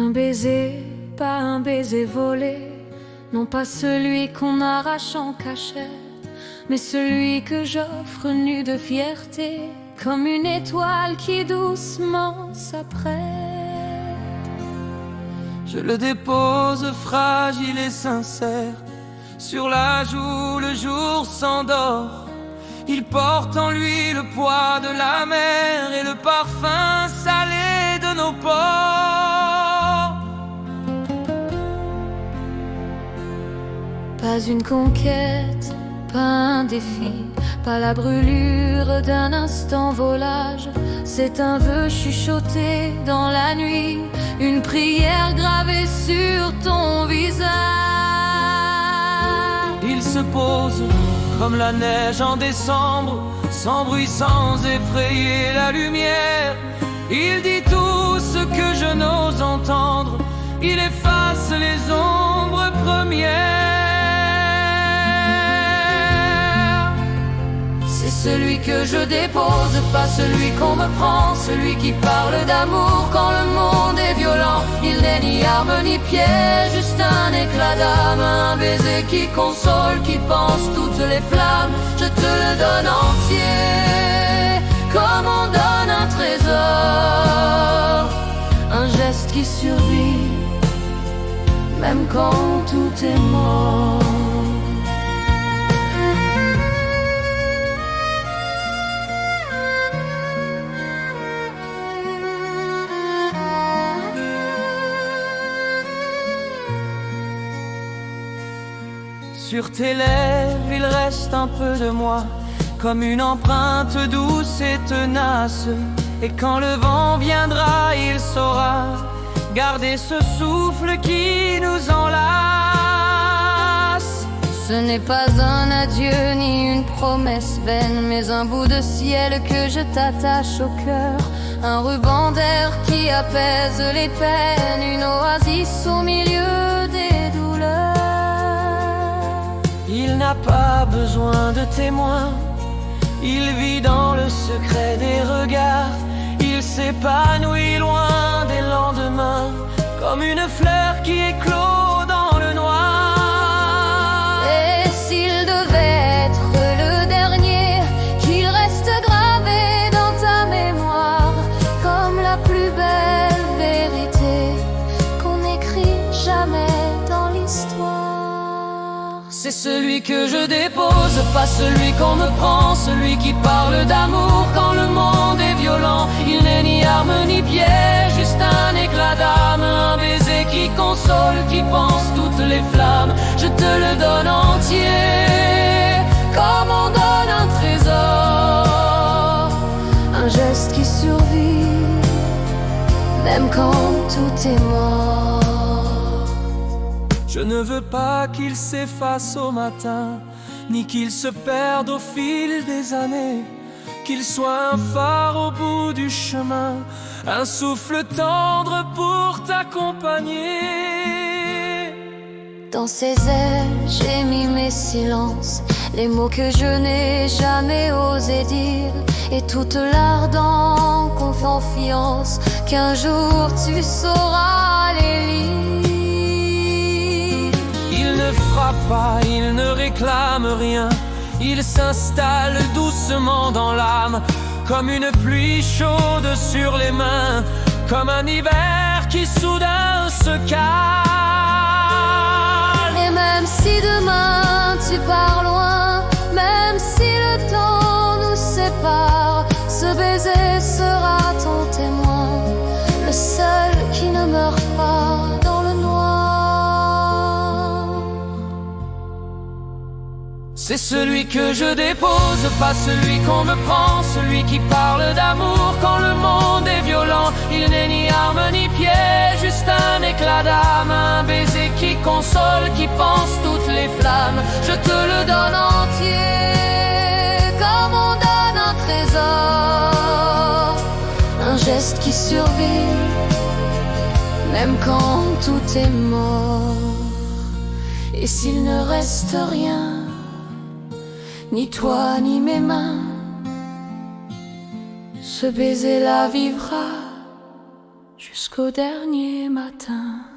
Un baiser, pas un baiser volé, non pas celui qu'on arrache en cachette, mais celui que j'offre nu de fierté, comme une étoile qui doucement s'apprête. Je le dépose fragile et sincère sur la joue, le jour s'endort. Il porte en lui le poids de la mer et le parfum salé de nos ports. Pas une conquête, pas un défi, pas la brûlure d'un instant volage. C'est un vœu chuchoté dans la nuit, une prière gravée sur ton visage. Il se pose comme la neige en décembre, sans bruit, sans effrayer la lumière. Il dit tout ce que je n'ose entendre, il efface les ombres premières. C'est celui que je dépose, pas celui qu'on me prend, celui qui parle d'amour quand le monde est violent. Il n'est ni arme ni piège, juste un éclat d'âme, un baiser qui console, qui pense toutes les flammes. Je te le donne entier, comme on donne un trésor, un geste qui survit, même quand tout est mort. Sur tes lèvres, il reste un peu de moi, comme une empreinte douce et tenace. Et quand le vent viendra, il saura garder ce souffle qui nous enlace. Ce n'est pas un adieu ni une promesse vaine, mais un bout de ciel que je t'attache au cœur, un ruban d'air qui apaise les peines, une oasis au milieu des douleurs. Il n'a pas besoin de témoins, il vit dans le secret des regards. Il s'épanouit loin des lendemains, comme une fleur qui éclot dans le noir. Et s'il devait être le dernier, qu'il reste gravé dans ta mémoire, comme la plus belle vérité qu'on n'écrit jamais dans l'histoire. C'est celui que je dépose, pas celui qu'on me prend, celui qui parle d'amour quand le monde est violent. Il n'est ni arme ni piège, juste un éclat d'âme, un baiser qui console, qui pense toutes les flammes. Je te le donne entier, comme on donne un trésor, un geste qui survit, même quand tout est mort. Je ne veux pas qu'il s'efface au matin, ni qu'il se perde au fil des années, qu'il soit un phare au bout du chemin, un souffle tendre pour t'accompagner. Dans ses ailes, j'ai mis mes silences, les mots que je n'ai jamais osé dire, et toute l'ardente confiance qu'un jour tu sauras les lire. Il ne frappe pas, il ne réclame rien, il s'installe doucement dans l'âme, comme une pluie chaude sur les mains, comme un hiver qui soudain se calme. Et même si demain tu pars loin, même si le temps nous sépare, ce baiser sera ton témoin, le seul qui ne meurt pas dans le noir. C'est celui que je dépose, pas celui qu'on me prend, celui qui parle d'amour quand le monde est violent. Il n'est ni arme ni piège, juste un éclat d'âme, un baiser qui console, qui pense toutes les flammes. Je te le donne entier, comme on donne un trésor, un geste qui survit, même quand tout est mort. Et s'il ne reste rien, ni toi ni mes mains, ce baiser-là vivra jusqu'au dernier matin.